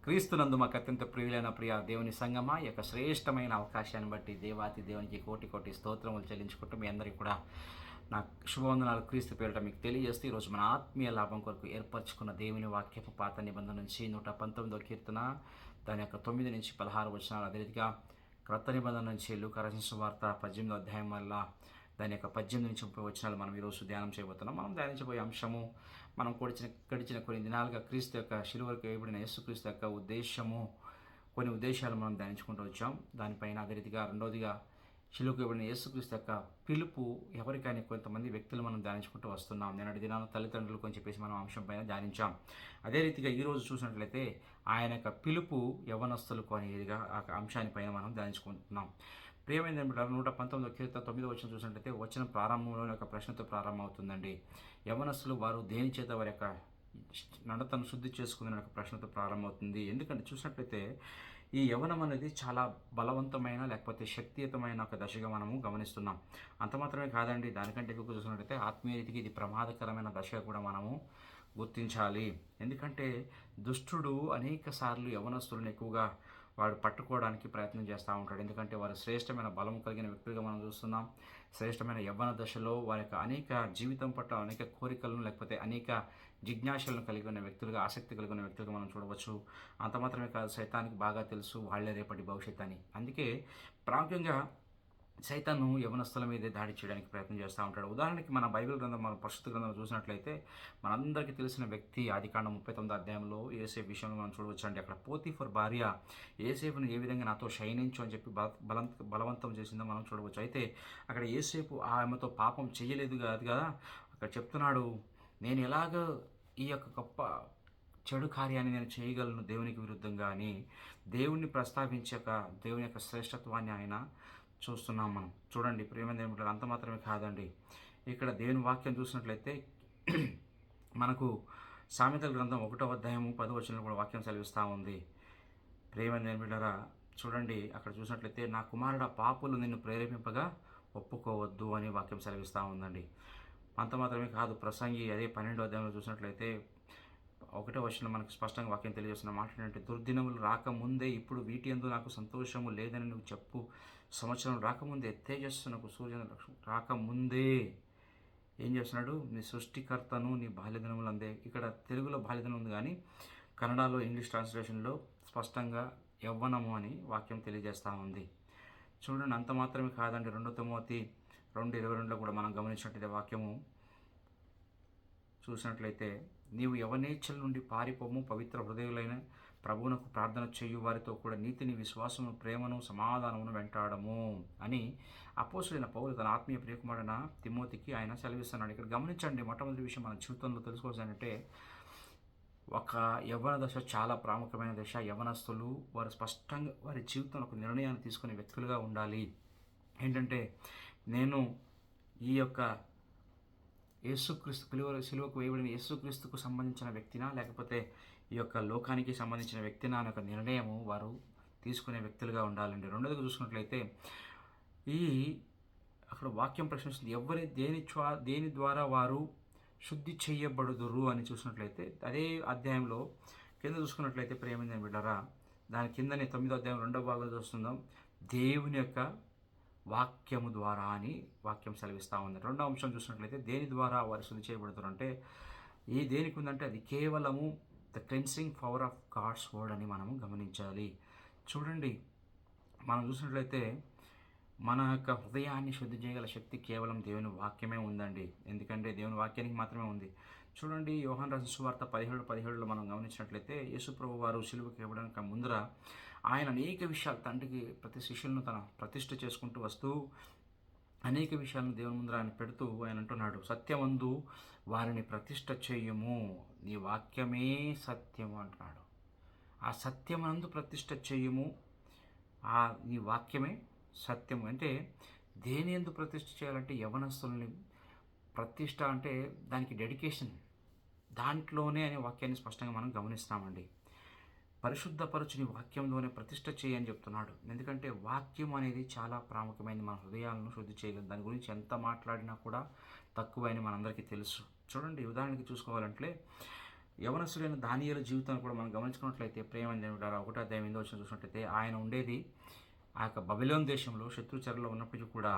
క్రీస్తునందు మాకు అత్యంత ప్రియులైన ప్రియ దేవుని సంగమా ఈ యొక్క శ్రేష్టమైన అవకాశాన్ని బట్టి దేవాతి దేవునికి కోటి కోటి స్తోత్రములు చెల్లించుకుంటూ మీ అందరికీ కూడా నా శుభవందనాలు క్రీస్తు పేరిట మీకు తెలియజేస్తూ ఈరోజు మన ఆత్మీయ లాభం కొరకు ఏర్పరచుకున్న దేవుని వాక్యపు పాత నిబంధన నుంచి 119వ కీర్తన దాని యొక్క 9 నుంచి 16 వచనాలు, అదే రీతిగా క్రొత్త నిబంధన నుంచి లూకా రాసిన సువార్త 18వ అధ్యాయం వల్ల దాని యొక్క 18 నుంచి 30 వచనాలు మనం ఈరోజు ధ్యానం చేయబోతున్నాం. మనం ధ్యానించబోయే అంశము, మనం గడిచిన కొన్ని దినాలుగా క్రీస్తు యొక్క శిలువకు వేయబడిన యేసుక్రీస్తు యొక్క ఉద్దేశము, కొన్ని ఉద్దేశాలు మనం ధ్యానించుకుంటూ వచ్చాం. దానిపైన అదే రీతిగా రెండోదిగా శిలువకు వేయబడిన యేసుక్రీస్తు యొక్క పిలుపు ఎవరికైనా కొంతమంది వ్యక్తులు మనం ధ్యానించుకుంటూ వస్తున్నాం. నిన్నటి దినాలు తల్లిదండ్రులు అని చెప్పేసి మనం అంశం పైన ధ్యానించాం. అదే రీతిగా ఈరోజు చూసినట్లయితే ఆయన యొక్క పిలుపు యవనస్తులకు అనేదిగా ఆ అంశాన్ని మనం ధ్యానించుకుంటున్నాం. ప్రియమైన 119వ కీర్తన 9వ వచనం చూసినట్లయితే వచనం ప్రారంభంలోని ఒక ప్రశ్నతో ప్రారంభమవుతుందండి. యవనస్తులు వారు దేని చేత వారి యొక్క నడతను శుద్ధి చేసుకునే ఒక ప్రశ్నతో ప్రారంభమవుతుంది. ఎందుకంటే చూసినట్లయితే ఈ యవనం అనేది చాలా బలవంతమైన లేకపోతే శక్తియుతమైన ఒక దశగా మనము గమనిస్తున్నాం. అంత మాత్రమే కాదండి, దానికంటే ఎక్కువ చూసినట్లయితే ఆత్మీయ రీతికి ఇది ప్రమాదకరమైన దశగా కూడా మనము గుర్తించాలి. ఎందుకంటే దుష్టుడు అనేక సార్లు యవనస్తులను ఎక్కువగా వాడు పట్టుకోవడానికి ప్రయత్నం చేస్తూ ఉంటాడు. ఎందుకంటే వారు శ్రేష్టమైన బలం కలిగిన వ్యక్తులుగా మనం చూస్తున్నాం. శ్రేష్టమైన యవ్వన దశలో వారి యొక్క అనేక జీవితం పట్ల అనేక కోరికలను లేకపోతే అనేక జిజ్ఞాసలను కలిగి ఉన్న వ్యక్తులుగా, ఆసక్తి కలిగి ఉన్న వ్యక్తులుగా మనం చూడవచ్చు. అంత మాత్రమే కాదు, సైతానికి బాగా తెలుసు వాళ్ళే రేపటి భవిష్యత్ అని. అందుకే ప్రాముఖ్యంగా సైతాను యవనస్తుల మీదే దాడి చేయడానికి ప్రయత్నం చేస్తూ ఉంటాడు. ఉదాహరణకి మన బైబిల్ గ్రంథం, మన పరిశుద్ధ గ్రంథం చూసినట్లయితే మనందరికీ తెలిసిన వ్యక్తి ఆదికాండం 39వ అధ్యాయంలో యోసేపు విషయంలో మనం చూడవచ్చు అండి. అక్కడ పోతీఫర్ భార్య యోసేపును ఏ విధంగా నాతో శయనించు అని చెప్పి బలవంతం చేసిందో మనం చూడవచ్చు. అయితే అక్కడ యోసేపు ఆమెతో పాపం చేయలేదు కాదు కదా, అక్కడ చెప్తున్నాడు, నేను ఎలాగ ఈ యొక్క గొప్ప చెడు కార్యాన్ని నేను చేయగలను దేవునికి విరుద్ధంగా అని దేవుణ్ణి ప్రస్తావించాక దేవుని యొక్క శ్రేష్టత్వాన్ని ఆయన చూస్తున్నాం మనం. చూడండి ప్రియమైన ఏమిటంటే అంత మాత్రమే కాదండి, ఇక్కడ దేవుని వాక్యం చూసినట్లయితే మనకు సామెతల గ్రంథం 1వ అధ్యాయము 10వ వచనంలో కూడా వాక్యం సెలవిస్తూ ఉంది. ప్రియమైన ఏమిటారా చూడండి, అక్కడ చూసినట్లయితే నా కుమారుడ పాపులు నిన్ను ప్రేరేపింపగా ఒప్పుకోవద్దు అని వాక్యం సెలవిస్తూ ఉందండి. అంత మాత్రమే కాదు, ప్రసంగి అదే 12వ అధ్యాయంలో చూసినట్లయితే 1వ వచనంలో మనకు స్పష్టంగా వాక్యం తెలియజేస్తున్న మాట ఏంటంటే, దుర్దినములు రాకముందే ఇప్పుడు వీటి యందు నాకు సంతోషము లేదని నువ్వు చెప్పు. సంవత్సరం రాకముందే, తేజస్సునకు సూర్యుని రాకముందే ఏం చేస్తున్నాడు, నీ సృష్టికర్తను నీ బాల్యదినములు అందే. ఇక్కడ తెలుగులో బాల్యదినం ఉంది కానీ కన్నడలో ఇంగ్లీష్ ట్రాన్స్లేషన్లో స్పష్టంగా యవ్వనము అని వాక్యం తెలియజేస్తూ ఉంది. చూడండి, అంత మాత్రమే కాదండి, 2 తిమోతి 2:22లో కూడా మనం గమనించినట్లయితే వాక్యము చూసినట్లయితే, నీవు యవనేచ్ఛల నుండి పారిపోము, పవిత్ర హృదయులైన ప్రభువునకు ప్రార్థన చేయు వారితో కూడా నీతిని, విశ్వాసము, ప్రేమను, సమాధానమును వెంటాడము అని అపోస్తులైన పౌలు తన ఆత్మీయ ప్రియకుమారుడైన తిమోతికి ఆయన సెలవిస్తున్నాడు. ఇక్కడ గమనించండి, మొట్టమొదటి విషయం మన జీవితంలో తెలుసుకోవాల్సిందంటే ఒక యవ్వన దశ చాలా ప్రాముఖ్యమైన దశ. యవనస్తులు వారు స్పష్టంగా వారి జీవితంలో ఒక నిర్ణయాన్ని తీసుకునే వ్యక్తులుగా ఉండాలి. ఏంటంటే, నేను ఈ యొక్క యేసుక్రీస్తు సిలువకు వేయబడిన యేసుక్రీస్తుకు సంబంధించిన వ్యక్తినా లేకపోతే ఈ యొక్క లోకానికి సంబంధించిన వ్యక్తినా అనే ఒక నిర్ణయము వారు తీసుకునే వ్యక్తులుగా ఉండాలండి. రెండోదిగా చూసుకున్నట్లయితే ఈ అక్కడ వాక్యం ప్రశ్నిస్తుంది, దేని ద్వారా వారు శుద్ధి చేయబడుదురు అని చూసినట్లయితే అదే అధ్యాయంలో కింద చూసుకున్నట్లయితే ప్రియమైన బిడ్డరా, దాని కిందనే 9వ అధ్యాయం 2వ భాగంలో చూస్తున్నాం, దేవుని యొక్క వాక్యము ద్వారా అని వాక్యం సెలవిస్తూ ఉంది. రెండో అంశం చూసినట్లయితే దేని ద్వారా వారు శుద్ధి చేయబడుతారు అంటే ఈ దేనికి ఉందంటే అది కేవలము the cleansing power of God's word అని మనము గమనించాలి. చూడండి, మనం చూసినట్లయితే మన యొక్క హృదయాన్ని శుద్ధి చేయగల శక్తి కేవలం దేవుని వాక్యమే ఉందండి. ఎందుకంటే దేవుని వాక్యానికి మాత్రమే ఉంది. చూడండి, యోహాను రాసిన సువార్త 17:17లో మనం గమనించినట్లయితే యేసుప్రభు వారు సిలువకి ఇవ్వడానికి ముందర ఆయన అనేక విషయాలు తండ్రికి ప్రతి శిష్యులను తన ప్రతిష్ఠ చేసుకుంటూ వస్తూ అనేక విషయాలను దేవుని ముందర ఆయన పెడుతూ ఆయన అంటున్నాడు, సత్యమందు వారిని ప్రతిష్ఠ చెయ్యము, నీ వాక్యమే సత్యము అంటున్నాడు. ఆ సత్యమందు ప్రతిష్ఠ చెయ్యము, ఆ నీ వాక్యమే సత్యము అంటే దేని యందు ప్రతిష్ఠ చేయాలంటే యవనస్తుల్ని ప్రతిష్ఠ అంటే దానికి డెడికేషన్ దాంట్లోనే అనే వాక్యాన్ని స్పష్టంగా మనం గమనిస్తామండి. పరిశుద్ధపరచుని వాక్యంలోనే ప్రతిష్ఠ చేయని చెప్తున్నాడు. ఎందుకంటే వాక్యం అనేది చాలా ప్రాముఖ్యమైనది, మన హృదయాలను శుద్ధి చేయగలదు. దాని గురించి ఎంత మాట్లాడినా కూడా తక్కువని మనందరికీ తెలుసు. చూడండి, ఉదాహరణకి చూసుకోవాలంటే యవనస్తుడైన దానియేలు జీవితాన్ని కూడా మనం గమనించుకున్నట్లయితే ప్రేమ దేవుడా 1 అధ్యాయం 8 వచనం చూసినట్లయితే ఆయన ఉండేది ఆ యొక్క బబిలోన్ దేశంలో శత్రు చెరలో ఉన్నప్పటికీ కూడా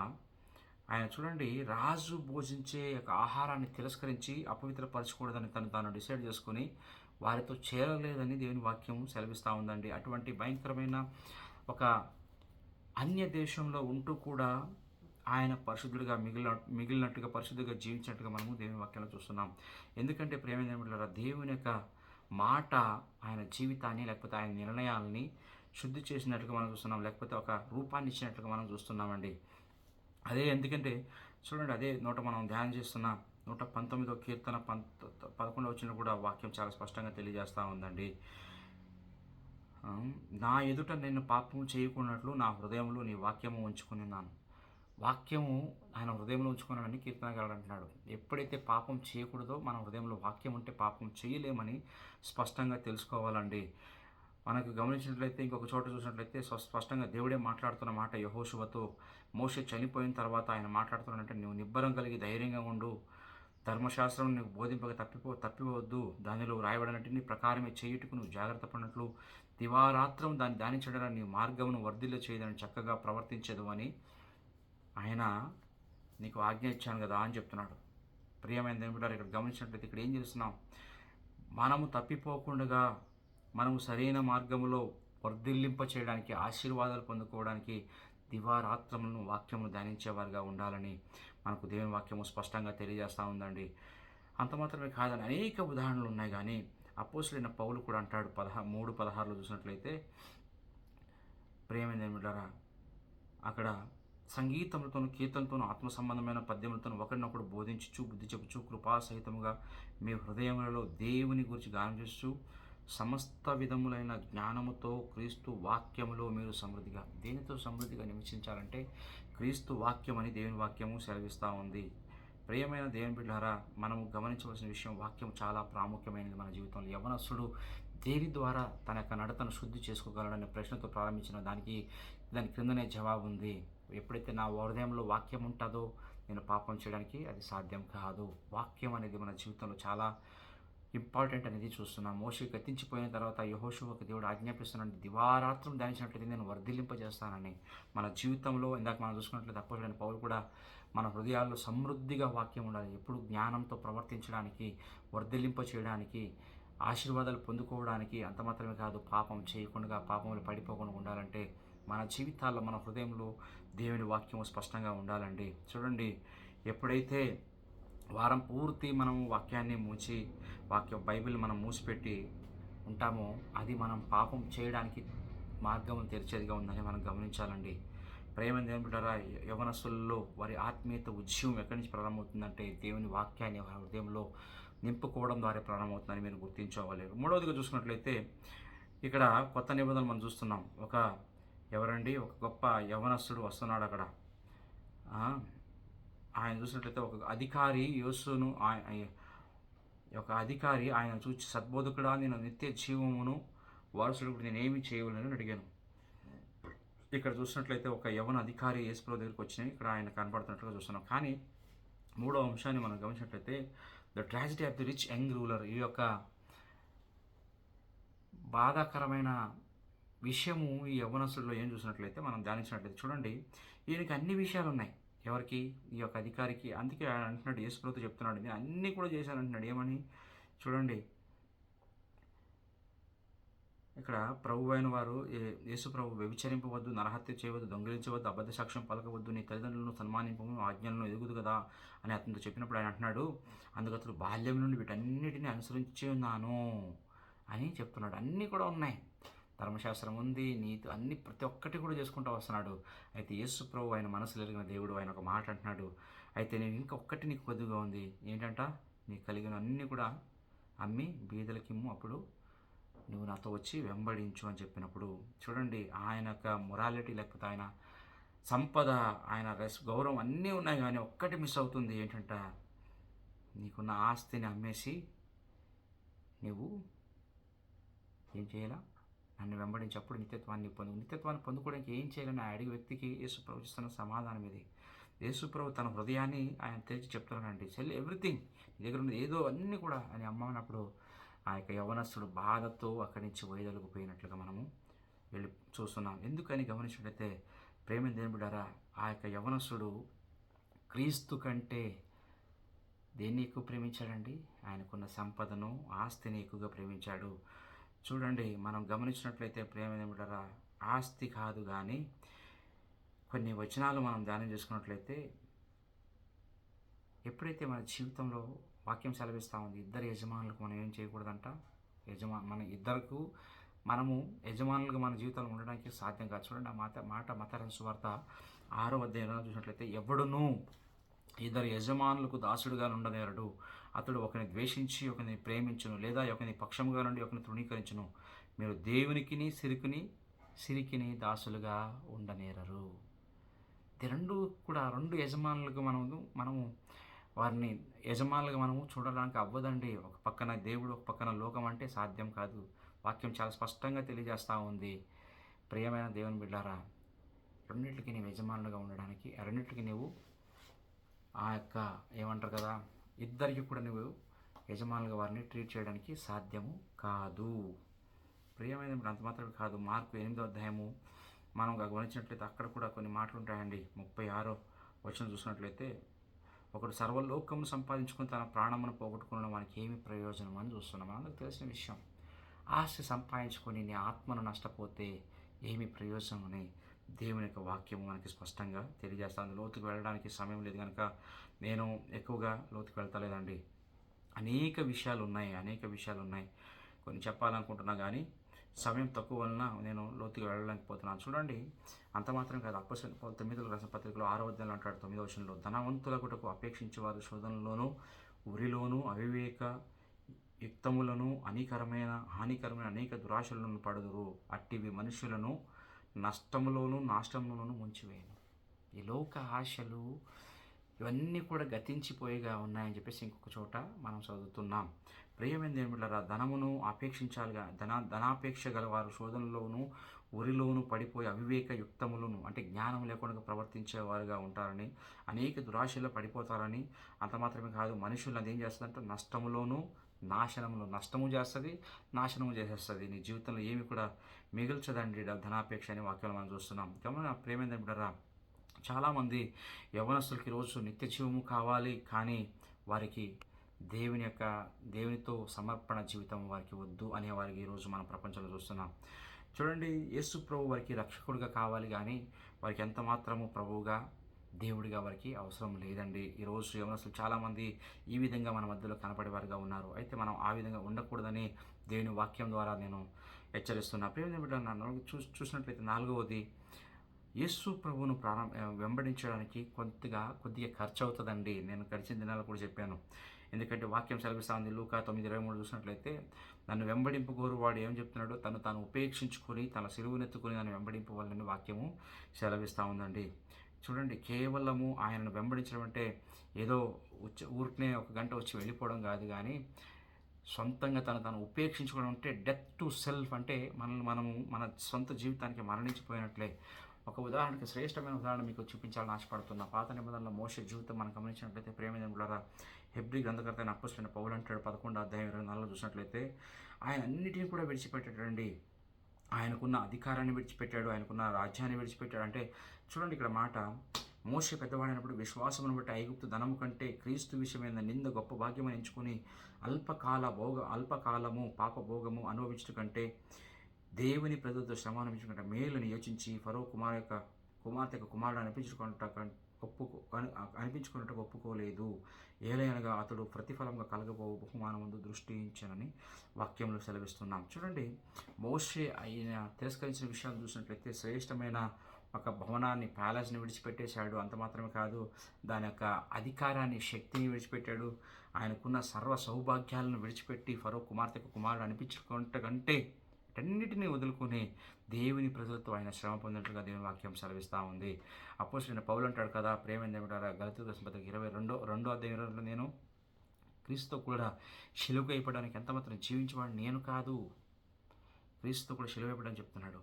ఆయన చూడండి రాజు భోజించే యొక్క ఆహారాన్ని తిరస్కరించి అపవిత్రపరచకూడదని తాను డిసైడ్ చేసుకొని వారితో చేరలేదని దేవుని వాక్యం సెలవిస్తూ ఉందండి. అటువంటి భయంకరమైన ఒక అన్య దేశంలో ఉంటూ కూడా ఆయన పరిశుద్ధుడిగా మిగిలినట్టుగా పరిశుద్ధిగా జీవించినట్టుగా మనము దేవుని వాక్యంలో చూస్తున్నాం. ఎందుకంటే ప్రేమ దేవుని యొక్క మాట ఆయన జీవితాన్ని లేకపోతే ఆయన నిర్ణయాలని శుద్ధి చేసినట్టుగా మనం చూస్తున్నాం, లేకపోతే ఒక రూపాన్ని ఇచ్చినట్టుగా మనం చూస్తున్నామండి. అదే ఎందుకంటే చూడండి అదే మనం ధ్యానం చేస్తున్న 119వ కీర్తన 11వ వచనం కూడా వాక్యం చాలా స్పష్టంగా తెలియజేస్తూ ఉందండి. నా ఎదుట నేను పాపము చేయకున్నట్లు నా హృదయంలో నీ వాక్యము ఉంచుకున్నాను. వాక్యము ఆయన హృదయంలో ఉంచుకున్నాడని కీర్తనగాడు అంటున్నాడు. ఎప్పుడైతే పాపం చేయకూడదో మన హృదయంలో వాక్యం ఉంటే పాపం చేయలేమని స్పష్టంగా తెలుసుకోవాలండి. మనకు గమనించినట్లయితే ఇంకొక చోట చూసినట్లయితే స్పష్టంగా దేవుడే మాట్లాడుతున్న మాట యెహోషువతో. మోషే చనిపోయిన తర్వాత ఆయన మాట్లాడుతున్నాడంటే, నువ్వు నిబ్బరం కలిగి ధైర్యంగా ఉండు, ధర్మశాస్త్రం నీకు బోధింపక తప్పిపోవద్దు, దానిలో రాయబడినట్టు నీ ప్రకారమే చేయుటకు నువ్వు జాగ్రత్త పడినట్లు దివారాత్రం దాన్ని ధ్యానించడానికి నీ మార్గమును వర్ధిల్ల చేయదని చక్కగా ప్రవర్తించదు అని ఆయన నీకు ఆజ్ఞ ఇచ్చాను కదా అని చెప్తున్నాడు. ప్రియమైన దేవుడు ఇక్కడ గమనించినట్లయితే ఇక్కడ ఏం చేస్తున్నాం, మనము తప్పిపోకుండా మనము సరైన మార్గములో వర్ధిల్లింప చేయడానికి ఆశీర్వాదాలు పొందుకోవడానికి దివారాత్రములను వాక్యమును ధ్యానించేవారుగా ఉండాలని మనకు దేవుని వాక్యము స్పష్టంగా తెలియజేస్తూ ఉందండి. అంత మాత్రమే కాదని అనేక ఉదాహరణలు ఉన్నాయి. కానీ అపోస్తులైన పౌలు కూడా అంటాడు 3:16 చూసినట్లయితే ప్రియమైన దేవులారా అక్కడ సంగీతములతోనూ కీర్తనతోనూ ఆత్మ సంబంధమైన పద్యములతోనూ ఒకరినొకడు బోధించుచు బుద్ధి చెప్పుచు కృపాసహితముగా మీ హృదయములలో దేవుని గురించి గానం చేస్తూ సమస్త విధములైన జ్ఞానముతో క్రీస్తు వాక్యములో మీరు సమృద్ధిగా, దేనితో సమృద్ధిగా నివసించాలంటే క్రీస్తు వాక్యం అని దేవుని వాక్యము సెలవిస్తూ ఉంది. ప్రియమైన దేవుని బిడ్డలారా, మనము గమనించవలసిన విషయం, వాక్యం చాలా ప్రాముఖ్యమైనది మన జీవితంలో. యవనస్తుడు దేని ద్వారా తన యొక్క నడతను శుద్ధి చేసుకోగలడనే ప్రశ్నతో ప్రారంభించిన దాని క్రిందనే జవాబు ఉంది. ఎప్పుడైతే నా హృదయంలో వాక్యం ఉంటుందో నేను పాపం చేయడానికి అది సాధ్యం కాదు. వాక్యం అనేది మన జీవితంలో చాలా ఇంపార్టెంట్ అనేది చూస్తున్నాం. మోషే గతించిపోయిన తర్వాత యెహోషువకు దేవుడు ఆజ్ఞాపిస్తున్నాడు, దివారాత్రం ధ్యానించినట్లయితే నేను వర్ధిల్లింపజేస్తానని. మన జీవితంలో ఇందాక మనం చూసుకున్నట్లయితే అపోస్తలుడైన పౌలు కూడా మన హృదయాల్లో సమృద్ధిగా వాక్యం ఉండాలి. ఎప్పుడు జ్ఞానంతో ప్రవర్తించడానికి, వర్ధిల్లింప చేయడానికి, ఆశీర్వాదాలు పొందుకోవడానికి. అంత మాత్రమే కాదు, పాపం చేయకుండా పాపంలో పడిపోకుండా ఉండాలంటే మన జీవితాల్లో మన హృదయంలో దేవుని వాక్యం స్పష్టంగా ఉండాలండి. చూడండి, ఎప్పుడైతే వారం పూర్తి మనం వాక్యాన్ని బైబిల్ మనం మూసిపెట్టి ఉంటామో అది మనం పాపం చేయడానికి మార్గం తెరిచేదిగా ఉందని మనం గమనించాలండి. ప్రేమ దేవుని బిడ్డలారా, యవనస్తులలో వారి ఆత్మీయత ఉద్యమం ఎక్కడి నుంచి ప్రారంభమవుతుందంటే దేవుని వాక్యాన్ని వారి హృదయంలో నింపుకోవడం ద్వారా ప్రారంభమవుతుందని మీరు గుర్తించుకోవాలి. మూడవదిగా చూసుకున్నట్లయితే ఇక్కడ కొత్త నిబంధనలు మనం చూస్తున్నాం. ఒక గొప్ప యవనస్తుడు వస్తున్నాడు అక్కడ. ఆయన చూసినట్లయితే ఒక అధికారి యేసును ఆయన చూసి, సద్బోధకుడా, నేను నిత్య జీవమును వారసుడు నేనేమి చేయవలని అడిగాను. ఇక్కడ చూసినట్లయితే ఒక యవన అధికారి యేసుప్రభు దగ్గరికి వచ్చి ఇక్కడ ఆయన కనపడుతున్నట్లుగా చూస్తున్నాం. కానీ మూడవ అంశాన్ని మనం గమనించినట్లయితే the tragedy of the rich young ruler, ఈ యొక్క బాధాకరమైన విషయము ఈ యవ్వనస్తుడిలో ఏం చూసినట్లయితే మనం ధ్యానించినట్లయితే చూడండి, ఈయనకి అన్ని విషయాలు ఉన్నాయి. ఎవరికి? ఈ యొక్క అధికారికి. అందుకే ఆయన అంటున్నాడు, యేసుప్రభుతో చెప్తున్నాడు, నేను అన్నీ కూడా చేశానంటున్నాడు. ఏమని చూడండి, ఇక్కడ ప్రభు అయిన వారు యేసు ప్రభు వ్యభిచరింపవద్దు, నరహత్య చేయవద్దు, దొంగిలించవద్దు, అబద్ధ సాక్ష్యం పలకవద్దు, నీ తల్లిదండ్రులను సన్మానింపము, ఆజ్ఞలను ఎదుగుదు కదా అని అతనితో చెప్పినప్పుడు ఆయన అంటున్నాడు, అందుకు అతడు బాల్యం నుండి వీటన్నిటిని అనుసరించి ఉన్నాను అని చెప్తున్నాడు. అన్నీ కూడా ఉన్నాయి, ధర్మశాస్త్రం ఉంది, నీతి, అన్ని ప్రతి ఒక్కటి కూడా చేసుకుంటూ వస్తున్నాడు. అయితే యేసు ప్రభు ఆయన మనసులో ఎరిగిన దేవుడు ఆయన ఒక మాట అంటున్నాడు, అయితే నేను ఇంకొక్కటి నీకు కొద్దిగా ఉంది, ఏంటంట, నీకు కలిగిన అన్నీ కూడా అమ్మి బీదలకిమ్ము, అప్పుడు నువ్వు నాతో వచ్చి వెంబడించు అని చెప్పినప్పుడు చూడండి, ఆయన యొక్క మొరాలిటీ లేకపోతే ఆయన సంపద, ఆయన గౌరవం అన్నీ ఉన్నాయి, కానీ ఒక్కటి మిస్ అవుతుంది. ఏంటంట, నీకున్న ఆస్తిని అమ్మేసి నువ్వు ఏం చేయాలా, నన్ను వెంబడించినప్పుడు నిత్యత్వాన్ని పొందుకోవడానికి ఏం చేయాలని అడిగే వ్యక్తికి యేసుప్రభు ఇస్తున్న సమాధానం ఇది. యేసుప్రభు తన హృదయాన్ని ఆయన తెరిచి చెప్తున్నాడండి, సెల్ ఎవ్రీథింగ్, నీ దగ్గర ఉన్నది ఏదో అన్నీ కూడా అని అమ్మన్నప్పుడు ఆ యొక్క యవనస్తుడు బాధతో అక్కడి నుంచి వైదొలిగిపోయినట్లుగా మనము వెళ్ళి చూస్తున్నాం. ఎందుకని గమనించినట్లయితే ప్రేమ దేని బిడ్డారా, ఆ యొక్క యవనస్తుడు క్రీస్తు కంటే దేన్ని ఎక్కువ ప్రేమించాడండి? ఆయనకున్న సంపదను, ఆస్తిని ఎక్కువగా ప్రేమించాడు. చూడండి, మనం గమనించినట్లయితే ప్రేమ దేని బిడ్డారా, ఆస్తి కాదు కానీ కొన్ని వచనాలు మనం ధ్యానం చేసుకున్నట్లయితే, ఎప్పుడైతే మన జీవితంలో వాక్యం సెలవిస్తూ ఉంది, ఇద్దరు యజమానులకు మనం ఏం చేయకూడదంట, మన ఇద్దరికి మనము యజమానులుగా మన జీవితంలో ఉండడానికి సాధ్యం కాదు. చూడండి, ఆ మాట మత్తయి సువార్త 6వ అధ్యాయంలో చూసినట్లయితే, ఎవడునూ ఇద్దరు యజమానులకు దాసుడుగా నుండనేరడు. అతడు ఒకరిని ద్వేషించి ఒకరిని ప్రేమించును, లేదా ఒకరిని పక్షముగా నుండి ఒకరిని తృణీకరించును. మీరు దేవునికిని సిరికిని దాసులుగా ఉండనేరరు. ఇది రెండు కూడా, రెండు యజమానులుగా మనము వారిని యజమానులుగా మనము చూడడానికి అవ్వదండి. ఒక పక్కన దేవుడు, ఒక పక్కన లోకం అంటే సాధ్యం కాదు. వాక్యం చాలా స్పష్టంగా తెలియజేస్తూ ఉంది. ప్రియమైన దేవుని బిడ్డారా, రెండింటికి నీవు యజమానులుగా ఉండడానికి, రెండింటికి నీవు ఆ యొక్క ఏమంటారు కదా, ఇద్దరికి కూడా నువ్వు యజమానులుగా వారిని ట్రీట్ చేయడానికి సాధ్యము కాదు. ప్రియమైన అంత మాత్రమే కాదు, మార్కు 8వ అధ్యాయము మనం గమనించినట్లయితే అక్కడ కూడా కొన్ని మాటలు ఉంటాయండి. 36వ వచనం చూసినట్లయితే, ఒకడు సర్వలోకము సంపాదించుకుని తన ప్రాణమును పోగొట్టుకున్న వానికి ఏమి ప్రయోజనం అని చూస్తున్నాం. అందరికి తెలిసిన విషయం. ఆస్తి సంపాదించుకొని నీ ఆత్మను నష్టపోతే ఏమి ప్రయోజనం అని దేవుని యొక్క వాక్యము మనకి స్పష్టంగా తెలియజేస్తుంది. లోతుకు వెళ్ళడానికి సమయం లేదు కనుక నేను ఎక్కువగా లోతుకు వెళ్తలేదండి. అనేక విషయాలు ఉన్నాయి. కొన్ని చెప్పాలనుకుంటున్నా కానీ సమయం తక్కువ వలన నేను లోతుగా వెళ్ళలేకపోతున్నాను. చూడండి, అంత మాత్రం కాదు, అపోస్తలుల పౌలు 9వ రాసిన పత్రికలో 6వ అధ్యాయంలో అంటాడు 9వ వచనంలో, ధనవంతులకుటకు అపేక్షించేవారు శోధనలోను ఉరిలోను అవివేక యుక్తములను హానికరమైన అనేక దురాశలను పడుదురు. అట్టివి మనుషులను నష్టములోను నాశనములోను ముంచివేయను. ఈ లోక ఆశలు ఇవన్నీ కూడా గతించిపోయేగా ఉన్నాయని చెప్పేసి ఇంకొక చోట మనం చదువుతున్నాం. ప్రియమైన దేవుని బిడ్డలారా, ధనమును అపేక్షించాలిగా, ధనాపేక్ష గలవారు శోధనలోను ఉరిలోను పడిపోయి అవివేక యుక్తములను అంటే జ్ఞానం లేకుండా ప్రవర్తించేవారుగా ఉంటారని, అనేక దురాశలో పడిపోతారని. అంత మాత్రమే కాదు, మనుషులు అది ఏం చేస్తుందంటే నష్టములోను నష్టము చేస్తుంది, నాశనము చేసేస్తుంది. నీ జీవితంలో ఏమి కూడా మిగుల్చదండి ధనాపేక్ష అనే వాక్యాలు మనం చూస్తున్నాం. గమన ప్రేమైన బిడ్డలారా, చాలామంది యవ్వనస్తులకి రోజు నిత్య జీవము కావాలి, కానీ వారికి దేవునితో సమర్పణ జీవితం వారికి వద్దు అనే వారికి ఈరోజు మన ప్రపంచంలో చూస్తున్నాం. చూడండి, యేసు ప్రభు వారికి రక్షకుడిగా కావాలి, కానీ వారికి ఎంత మాత్రము ప్రభువుగా దేవుడిగా వారికి అవసరం లేదండి. ఈరోజు యవనస్తులు చాలామంది ఈ విధంగా మన మధ్యలో కనపడేవారుగా ఉన్నారు. అయితే మనం ఆ విధంగా ఉండకూడదని దేవుని వాక్యం ద్వారా నేను హెచ్చరిస్తున్నా. ప్రియమైన బిడ్డ, నన్ను చూసినట్లయితే 4వది, యేసు ప్రభువును వెంబడించడానికి కొద్దిగా ఖర్చు అవుతుందండి. నేను గడిచిన దినాలు కూడా చెప్పాను. ఎందుకంటే వాక్యం సెలవిస్తూ ఉంది. లూకా 9:23 చూసినట్లయితే, నన్ను వెంబడింపుకోరు వాడు ఏం చెప్తున్నాడో తాను ఉపేక్షించుకొని తన సిలువనెత్తుకొని నన్ను వెంబడింపవాలని వాక్యము సెలవిస్తూ ఉందండి. చూడండి, కేవలము ఆయనను వెంబడించడం అంటే ఏదో ఊరికనే ఒక గంట వచ్చి వెళ్ళిపోవడం కాదు, కానీ సొంతంగా తను ఉపేక్షించుకోవడం అంటే డెత్ టు సెల్ఫ్, అంటే మనము మన సొంత జీవితానికి మరణించిపోయినట్లే. ఒక ఉదాహరణకి శ్రేష్టమైన ఉదాహరణ మీకు చూపించాలని ఆశపడుతున్నా. పాత నిబంధనలో మోషే జీవితం మనం గమనించినట్లయితే, ప్రేమికులారా, హెబ్రీ గ్రంథకర్త అయిన అపోస్తలుడైన పౌలు అంటాడు 11వ అధ్యాయం 24 చూసినట్లయితే, ఆయన అన్నిటిని కూడా విడిచిపెట్టాడండి. ఆయనకున్న అధికారాన్ని విడిచిపెట్టాడు, ఆయనకున్న రాజ్యాన్ని విడిచిపెట్టాడు. అంటే చూడండి, ఇక్కడ మాట, మోషే పెద్దవాడైనప్పుడు విశ్వాసమును బట్టి ఐగుప్తు ధనము కంటే క్రీస్తు విషయమైన నింద గొప్ప భాగ్యమని ఎంచుకొని అల్పకాలము పాపభోగము అనుభవించడం కంటే దేవుని ప్రజలతో శ్రమ అనుభవించుకుంటే మేలుని యోచించి ఫరో కుమార్తె కుమారుడు అనిపించుకున్నట్టు ఒప్పుకోలేదు. ఏలైనగా అతడు ప్రతిఫలంగా కలగబోవు బహుమానముందు దృష్టించనని వాక్యంలో సెలవిస్తున్నాం. చూడండి, మోషే ఆయన తిరస్కరించిన విషయాలు చూసినట్లయితే, శ్రేష్టమైన ఒక భవనాన్ని, ప్యాలెస్ని విడిచిపెట్టేశాడు. అంత మాత్రమే కాదు, దాని యొక్క అధికారాన్ని, శక్తిని విడిచిపెట్టాడు. ఆయనకున్న సర్వ సౌభాగ్యాలను విడిచిపెట్టి ఫరో కుమారుడు అనిపించుకుంటే అన్నిటినీ వదులుకొని దేవుని ప్రజలతో ఆయన శ్రమ పొందినట్లుగా దేవుని వాక్యం సెలవిస్తూ ఉంది. అపోస్తలుడైన పౌలు అంటాడు కదా, ప్రేమైన దేవుడారా, గలతీ రాసిన పత్రిక 22వ అధ్యాయంలో, నేను క్రీస్తుతో కూడా శిలువ వేయబడడానికి ఎంత మాత్రం జీవించేవాడు నేను కాదు, క్రీస్తుతో కూడా శిలువ వేయబడని చెప్తున్నాడు.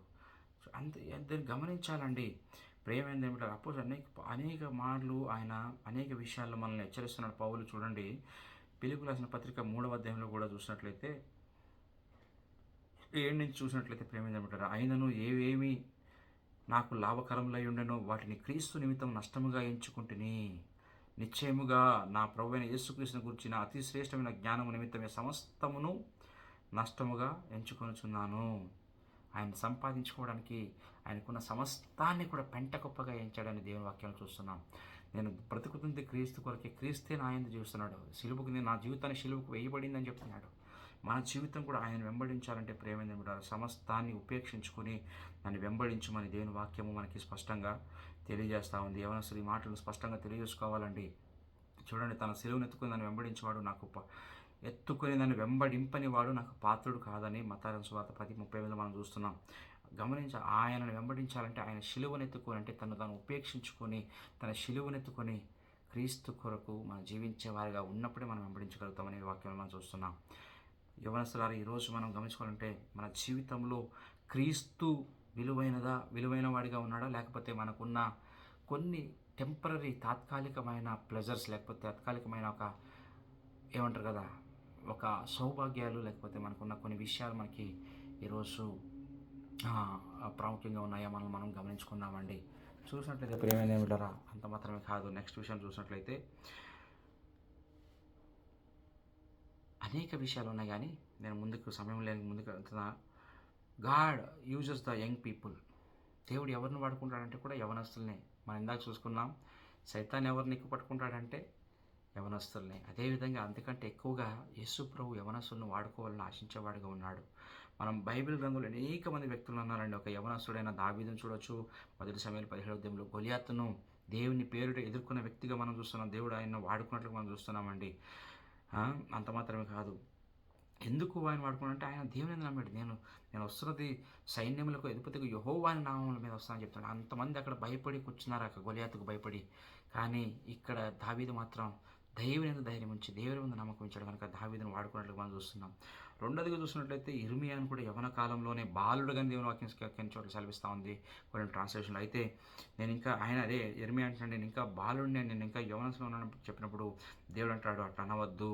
అంతే గమనించాలండి. ప్రేమైన దేవుడారా, అపోస్తలుడు అనేక మార్లు ఆయన అనేక విషయాల్లో మనల్ని హెచ్చరిస్తున్నాడు. పౌలు చూడండి, పిలుపులు రాసిన పత్రిక 3వ అధ్యాయంలో కూడా చూసినట్లయితే, ఏడు నుంచి చూసినట్లయితే ప్రేమించమంటారు, ఆయనను ఏవేమి నాకు లాభకరములై ఉండెనో వాటిని క్రీస్తు నిమిత్తం నష్టముగా ఎంచుకుంటుని. నిశ్చయముగా నా ప్రభువైన యేసుక్రీస్తుని గురించిన అతి శ్రేష్టమైన జ్ఞానము నిమిత్తమే సమస్తమును నష్టముగా ఎంచుకొనుచున్నాను. ఆయన సంపాదించుకోవడానికి ఆయనకున్న సమస్తాన్ని కూడా పెంటకుప్పగా ఎంచాడని దేవుని వాక్యాలు చూస్తున్నాం. నేను బ్రతుకుతుంది క్రీస్తు కొరకే, క్రీస్తే నా యందు జీవిస్తున్నాడు. సిలువకు నేను నా జీవితాన్ని సిలువకు వేయబడిందని చెప్తున్నాడు. మన జీవితం కూడా ఆయన వెంబడించాలంటే ప్రేమ సమస్తాన్ని ఉపేక్షించుకొని దాన్ని వెంబడించమని దేవుని వాక్యము మనకి స్పష్టంగా తెలియజేస్తూ ఉంది. యవనస్తులు ఈ మాటలు స్పష్టంగా తెలియజేసుకోవాలండి. చూడండి, తన సిలువను ఎత్తుకుని దాన్ని వెంబడించేవాడు నాకు ఎత్తుకొని దాన్ని వెంబడింపని వాడు నాకు పాత్రుడు కాదని మత్తయి సువార్త 10:30 మనం చూస్తున్నాం. ఆయనను వెంబడించాలంటే ఆయన శిలువనెత్తుకొని, అంటే తాను ఉపేక్షించుకొని తన శిలువనెత్తుకొని క్రీస్తు కొరకు మనం జీవించే వారిగా ఉన్నప్పుడే మనం వెంబడించగలుగుతామనే వాక్యం మనం చూస్తున్నాం. యవనస్తులారా, ఈరోజు మనం గమనించుకోవాలంటే మన జీవితంలో క్రీస్తు విలువైన వాడిగా ఉన్నాడా, లేకపోతే మనకున్న కొన్ని టెంపరరీ తాత్కాలికమైన ప్లెజర్స్, లేకపోతే తాత్కాలికమైన ఏమంటారు కదా, ఒక సౌభాగ్యాలు, లేకపోతే మనకున్న కొన్ని విషయాలు మనకి ఈరోజు ప్రాముఖ్యంగా ఉన్నాయా మనం గమనించుకుందామండి. చూసినట్లయితే ప్రేమైన ఏమిటారా, అంత మాత్రమే కాదు. నెక్స్ట్ విషయం చూసినట్లయితే అనేక విషయాలు ఉన్నాయి, కానీ నేను సమయం లేని ముందుకు వెళ్తున్నా. God uses the young people. దేవుడు ఎవరిని వాడుకుంటాడంటే కూడా యవనస్తుల్ని. మనం ఇందాక చూసుకున్నాం, సైతాన్ ఎవరిని ఎక్కువ పట్టుకుంటాడంటే యవనస్తుల్ని. అదేవిధంగా అంతకంటే ఎక్కువగా యేసు ప్రభు యవనస్తులను వాడుకోవాలని ఆశించేవాడుగా ఉన్నాడు. మనం బైబిల్ గ్రంథంలో అనేక మంది వ్యక్తులు ఉన్నారండి. ఒక యవనస్తుడైన దావీదును చూడొచ్చు. 1 సమూయేలు 17 గొలియాతును దేవుని పేరుట ఎదుర్కొన్న వ్యక్తిగా మనం చూస్తున్నాం. దేవుడు ఆయన్ని వాడుకున్నట్లు మనం చూస్తున్నామండి. అంత మాత్రమే కాదు, ఎందుకు ఆయన వాడుకున్నాడంటే ఆయన దేవుని నమ్మాడు. నేను వస్తున్నది సైన్యములకు అధిపతికి యెహోవాని నామముల మీద వస్తానని చెప్తున్నాడు. అంతమంది అక్కడ భయపడి కూర్చున్నారు, అక్కడ గొలియాతుకు భయపడి. కానీ ఇక్కడ దావీదు మాత్రం దేవుని మీద ధైర్యం ఉంచి దేవుని మీద నమ్మకం ఉంచాడు కనుక దావీదును వాడుకున్నట్లు మనం చూస్తున్నాం. రెండోదిగా చూసినట్లయితే ఇర్మియాను కూడా యవన కాలంలోనే బాలుడుగా దేవుని వాక్యం చోట్ల సెలవిస్తూ ఉంది కొన్ని ట్రాన్స్లేషన్లో. అయితే నేను ఇంకా ఆయన అదే ఇర్మియా అంటున్నాడు, నేను ఇంకా బాలుడిని, నేను ఇంకా యవనసులో ఉన్నాను చెప్పినప్పుడు దేవుడు అంటాడు, అట్లా అనవద్దు.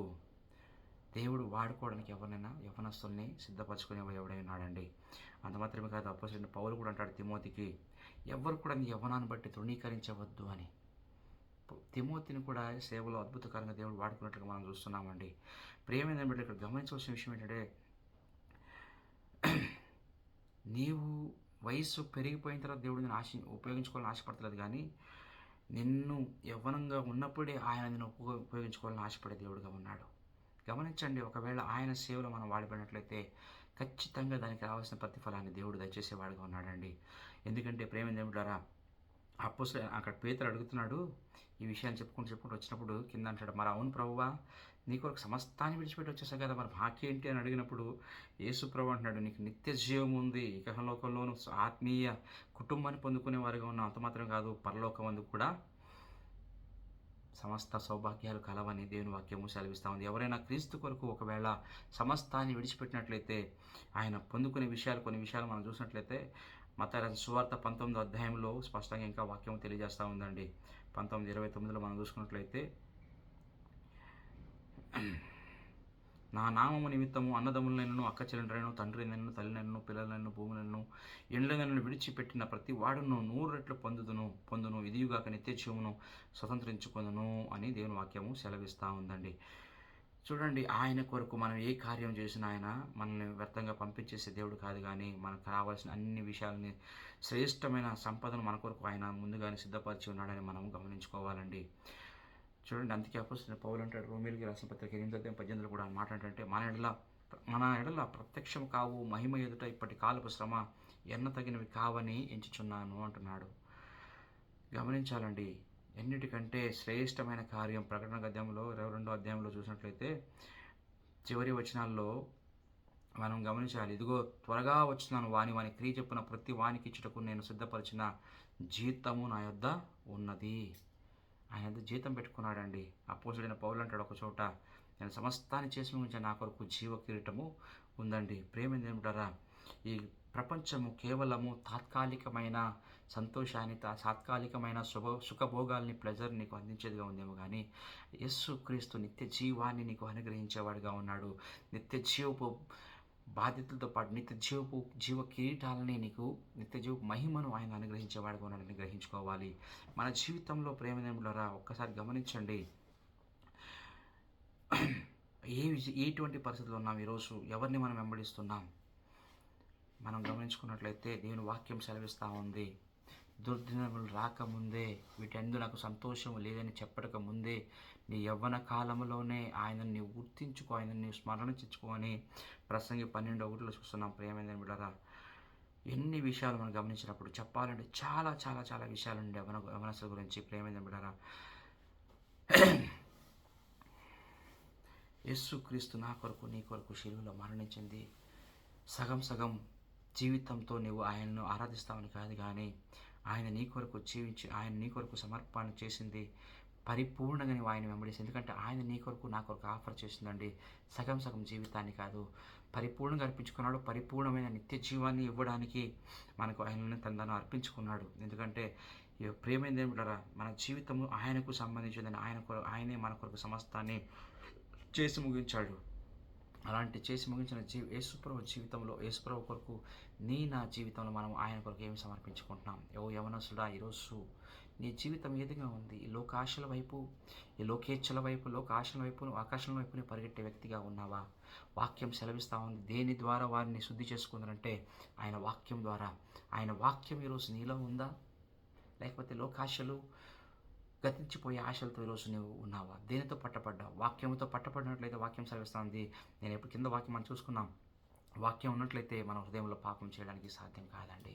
దేవుడు వాడుకోవడానికి ఎవరినైనా యవనస్తుల్ని సిద్ధపరచుకునే ఎవడై ఉన్నాడండి. అంత మాత్రమే కాదు, అపోస్తలుడైన పౌలు కూడా అంటాడు తిమోతికి, ఎవరు కూడా నీ యవ్వనాన్ని బట్టి తృణీకరించవద్దు అని. తిమోతిని కూడా సేవలో అద్భుతకరంగా దేవుడు వాడుకున్నట్లుగా మనం చూస్తున్నామండి. ప్రేమైన బట్టి ఇక్కడ గమనించవలసిన విషయం ఏంటంటే, నీవు వయస్సు పెరిగిపోయిన తర్వాత దేవుడు నేను ఉపయోగించుకోవాలని ఆశపడతలేదు, కానీ నిన్ను యవ్వనంగా ఉన్నప్పుడే ఆయన నేను ఉపయోగించుకోవాలని ఆశపడే దేవుడుగా ఉన్నాడు. గమనించండి, ఒకవేళ ఆయన సేవలో మనం వాడిపోయినట్లయితే ఖచ్చితంగా దానికి రావాల్సిన ప్రతిఫలాన్ని దేవుడు దయచేసేవాడుగా ఉన్నాడండి. ఎందుకంటే ప్రేమ దేవుడారా, అపోస్తలుడు అక్కడ పేతురు అడుగుతున్నాడు ఈ విషయాన్ని చెప్పుకుంటూ వచ్చినప్పుడు కింద అంటాడు, మరి అవును ప్రభువా, నీ కొరకు సమస్తాన్ని విడిచిపెట్టి వచ్చేసావు కదా, మరి మాకేంటి అని అడిగినప్పుడు యేసు ప్రభు అంటున్నాడు, నీకు నిత్య జీవం ఉంది, ఇహలోకంలోను ఆత్మీయ కుటుంబాన్ని పొందుకునే వారిగా ఉన్నావు. అంత మాత్రం కాదు, పరలోకం అందు కూడా సమస్త సౌభాగ్యాలు కలవని దేవుని వాక్యము సెలవిస్తూ ఉంది. ఎవరైనా క్రీస్తు కొరకు ఒకవేళ సమస్తాన్ని విడిచిపెట్టినట్లయితే ఆయన పొందుకునే విషయాలు, కొన్ని విషయాలు మనం చూసినట్లయితే మత్తయి సువార్త 19వ అధ్యాయంలో స్పష్టంగా ఇంకా వాక్యం తెలియజేస్తూ ఉందండి. 19:29 మనం చూసుకున్నట్లయితే, నా నామము నిమిత్తము అన్నదమ్ములనైనను అక్క చెల్లెండ్రైనను తండ్రినైనను తల్లినైనను పిల్లలైనను భూములను ఎండ్లనైనను విడిచిపెట్టిన ప్రతి వాడును 100 రెట్లు పొందును ఇదియుగాక నిత్య జీవమును స్వతంత్రించుకొనును అని దేవుని వాక్యము సెలవిస్తూ ఉందండి. చూడండి, ఆయన కొరకు మనం ఏ కార్యం చేసినా ఆయన మనల్ని వ్యర్థంగా పంపించేసే దేవుడు కాదు, కానీ మనకు కావాల్సిన అన్ని విషయాలని, శ్రేష్టమైన సంపదను మన కొరకు ఆయన ముందుగానే సిద్ధపరిచి ఉన్నాడని మనం గమనించుకోవాలండి. చూడండి, అందుకే అపోస్తలుడైన పౌలు అంటాడు, రోమీయులకు రాసిన పత్రిక 8:18 కూడా మాట ఏంటంటే, మన ఎడల ప్రత్యక్షం కావు మహిమ ఎదుట ఇప్పటి కాలపు శ్రమ ఎన్న తగినవి కావని ఎంచుచున్నాను అంటున్నాడు. గమనించాలండి, ఎన్నిటికంటే శ్రేష్టమైన కార్యం ప్రకటన అధ్యాయంలో 22వ అధ్యాయంలో చూసినట్లయితే చివరి వచనాల్లో మనం గమనించాలి, ఇదిగో త్వరగా వచ్చినాను, వాని క్రియ చెప్పున ప్రతి వానికి ఇచ్చుటకు నేను సిద్ధపరిచిన జీతము నా యొద్ద ఉన్నది. ఆయన జీతం పెట్టుకున్నాడండి. అపోస్తలుడైన పౌలు అంటాడు ఒక చోట, నేను సమస్తాన్ని చేసి ఉంచి నా కొరకు జీవ కిరీటము ఉందండి. ప్రేమ ఏమిటారా, ఈ ప్రపంచము కేవలము తాత్కాలికమైన సంతోషాన్ని, తాత్కాలికమైన సుఖభోగాల్ని, ప్లెజర్ నీకు అందించేదిగా ఉందేమో, కానీ యేసు క్రీస్తు నిత్య జీవాన్ని నీకు అనుగ్రహించేవాడిగా ఉన్నాడు. నిత్య జీవపు బాధ్యతలతో పాటు జీవ కిరీటాలని నీకు నిత్య జీవ మహిమను ఆయన అనుగ్రహించేవాడుగా ఉన్నాడని గ్రహించుకోవాలి. మన జీవితంలో ప్రేమదేవులారా ఒక్కసారి గమనించండి. ఎటువంటి పరిస్థితుల్లో ఉన్నాం ఈరోజు, ఎవరిని మనం వెంబడిస్తున్నాం? మనం గమనించుకున్నట్లయితే దేవుని వాక్యం సెలవిస్తూ ఉంది, దుర్దినములు రాకముందే, వీటందు నాకు సంతోషం లేదని చెప్పటక ముందే నీ యవ్వన కాలంలోనే ఆయనను నీవు గుర్తించుకో, ఆయనను నీవు స్మరణించుకో అని ప్రసంగి 12:1 చూస్తున్నాం. ప్రియమైన బిడ్డలారా, ఎన్ని విషయాలు మనం గమనించినప్పుడు చెప్పాలంటే చాలా చాలా చాలా విషయాలుండే యవనస్తుల గురించి. ప్రియమైన బిడ్డలారా, యేసుక్రీస్తు నా కొరకు నీ కొరకు శిలువలో మరణించింది. సగం సగం జీవితంతో నువ్వు ఆయనను ఆరాధిస్తామని కాదు, కానీ ఆయన నీ కొరకు జీవించి ఆయన నీ కొరకు సమర్పణ చేసింది పరిపూర్ణంగా నువ్వు ఆయన వెంబడిసి. ఎందుకంటే ఆయన నీ కొరకు నా కొరకు ఆఫర్ చేసిందండి. సగం సగం జీవితాన్ని కాదు, పరిపూర్ణంగా అర్పించుకున్నాడు. పరిపూర్ణమైన నిత్య జీవాన్ని ఇవ్వడానికి మనకు ఆయనను తనను అర్పించుకున్నాడు. ఎందుకంటే ప్రేమైన దేవుడారా, మన జీవితము ఆయనకు సంబంధించిందని ఆయనే మన కొరకు సమస్తాన్ని చేసి ముగించాడు. అలాంటి చేసి ముగించిన యేసుప్రభు జీవితంలో, యేసుప్రభు కొరకు నా జీవితంలో మనం ఆయన కొరకు ఏమి సమర్పించుకుంటున్నాం? యవనస్తుడా, ఈరోజు నీ జీవితం ఏదిగా ఉంది? ఈ లోకాశల వైపు, ఈ లోకేచ్ఛల వైపు, ఆకాశం వైపు నీ పరిగెట్టే వ్యక్తిగా ఉన్నావా? వాక్యం సెలవిస్తూ ఉంది, దేని ద్వారా వారిని శుద్ధి చేసుకుందరంటే ఆయన వాక్యం ద్వారా. ఆయన వాక్యం ఈరోజు నీలో ఉందా? లేకపోతే లోకాశలు, గతించిపోయే ఆశలతో ఈరోజు నువ్వు ఉన్నావా? దేనితో పట్టబడ్డావు? వాక్యంతో పట్టబడినట్లయితే వాక్యం సెలవిస్తుంది. నేను ఎప్పుడు కింద వాక్యం మనం చూసుకున్నాం. వాక్యం ఉన్నట్లయితే మన హృదయంలో పాపం చేయడానికి సాధ్యం కాదండి.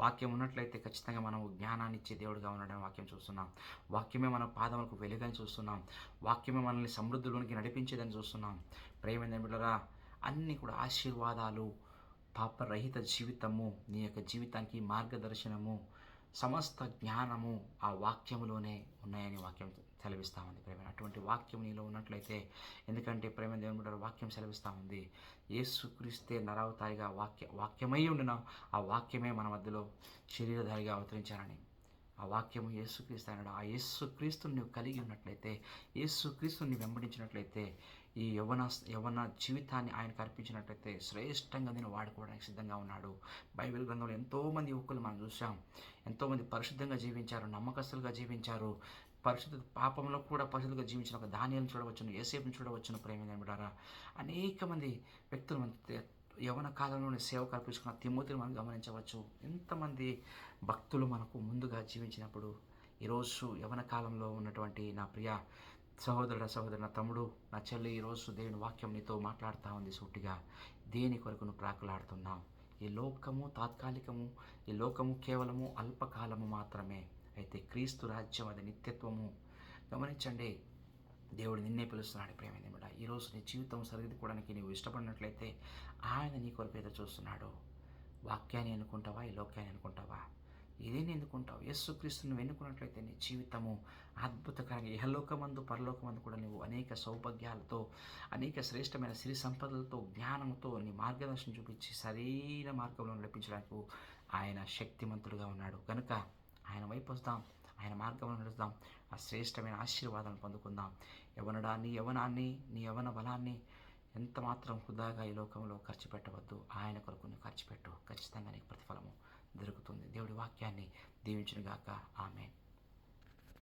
వాక్యం ఉన్నట్లయితే ఖచ్చితంగా మనం జ్ఞానాన్ని ఇచ్చే దేవుడిగా ఉండడం వాక్యం చూస్తున్నాం. వాక్యమే మన పాదములకు వెలుగని చూస్తున్నాం. వాక్యమే మనల్ని సమృద్ధిలోనికి నడిపించేదని చూస్తున్నాం. ప్రియమైన బిడ్డలారా, అన్నీ కూడా ఆశీర్వాదాలు, పాపరహిత జీవితము, నీ యొక్క జీవితానికి మార్గదర్శనము, సమస్త జ్ఞానము ఆ వాక్యములోనే ఉన్నాయని వాక్యం సెలవిస్తూ ఉంది. ప్రేమ అటువంటి వాక్యం నీలో ఉన్నట్లయితే, ఎందుకంటే ప్రేమ దేవుని వాక్యం సెలవిస్తూ ఉంది, యేసుక్రీస్తే నరావతారిగా వాక్యమై ఉండిన ఆ వాక్యమే మన మధ్యలో శరీరధారిగా అవతరించారని. ఆ వాక్యము యేసుక్రీస్తు అన్నాడు. ఆ యేసుక్రీస్తుని నువ్వు కలిగి ఉన్నట్లయితే, యేసుక్రీస్తుని వెంబడించినట్లయితే, ఈ యవ్వన జీవితాన్ని ఆయనకు అర్పించినట్లయితే శ్రేష్టంగా నేను వాడుకోవడానికి సిద్ధంగా ఉన్నాడు. బైబిల్ గ్రంథంలో ఎంతోమంది యువకులు మనం చూసాం. ఎంతోమంది పరిశుద్ధంగా జీవించారు, నమ్మకస్తులుగా జీవించారు. పాపంలో కూడా పరిశుద్ధంగా జీవించిన ఒక దానియేలును చూడవచ్చును, యోసేపును చూడవచ్చును. ప్రేమైన బిడ్డలారా, అనేక మంది వ్యక్తులు యవన కాలంలోనే సేవకు అర్పించుకున్న తిమోతిని మనం గమనించవచ్చు. ఎంతమంది భక్తులు మనకు ముందుగా జీవించినప్పుడు, ఈరోజు యవన కాలంలో ఉన్నటువంటి నా ప్రియ సహోదరు, నా తమ్ముడు, నా చెల్లి, ఈరోజు దేవుని వాక్యం నీతో మాట్లాడుతూ ఉంది సూటిగా. దేని కొరకు నువ్వు ప్రాకులాడుతున్నావు? ఈ లోకము తాత్కాలికము, ఈ లోకము కేవలము అల్పకాలము మాత్రమే. అయితే క్రీస్తు రాజ్యం అది నిత్యత్వము. గమనించండి, దేవుడు నిన్నే పిలుస్తున్నాడు. ప్రేమైన బిడ్డ, ఈరోజు నీ జీవితం సరిదిద్దుకోవడానికి నీవు ఇష్టపడినట్లయితే ఆయన నీ కొరకు ఎదురు చూస్తున్నాడు. వాక్యాన్ని ఎన్నుకుంటావా? ఈ లోక్యాన్ని ఎన్నుకుంటావా? ఇదేని ఎన్నుకుంటావు? యేసుక్రీస్తును వెన్నుకున్నట్లయితే నీ జీవితము అద్భుతకరంగా ఇహలోకమందు పరలోకమందు కూడా నువ్వు అనేక సౌభాగ్యాలతో, అనేక శ్రేష్టమైన సిరి సంపదలతో, జ్ఞానంతో నీ మార్గదర్శనం చూపించి సరైన మార్గంలో నడిపించడానికి ఆయన శక్తిమంతుడుగా ఉన్నాడు. కనుక ఆయన వైపు వస్తాం, ఆయన మార్గంలో నడుస్తాం, ఆ శ్రేష్టమైన ఆశీర్వాదాలను పొందుకుందాం. యవనాన్ని, నీ యవన బలాన్ని ఎంత మాత్రం వృధాగా ఈ లోకంలో ఖర్చు పెట్టవద్దు. ఆయన కొరకు నువ్వు ఖర్చు పెట్టు, ఖచ్చితంగా నీకు ప్రతిఫలము దొరుకుతుంది. దేవుడి వాక్యాన్ని దీవించునుగాక. ఆమేన్.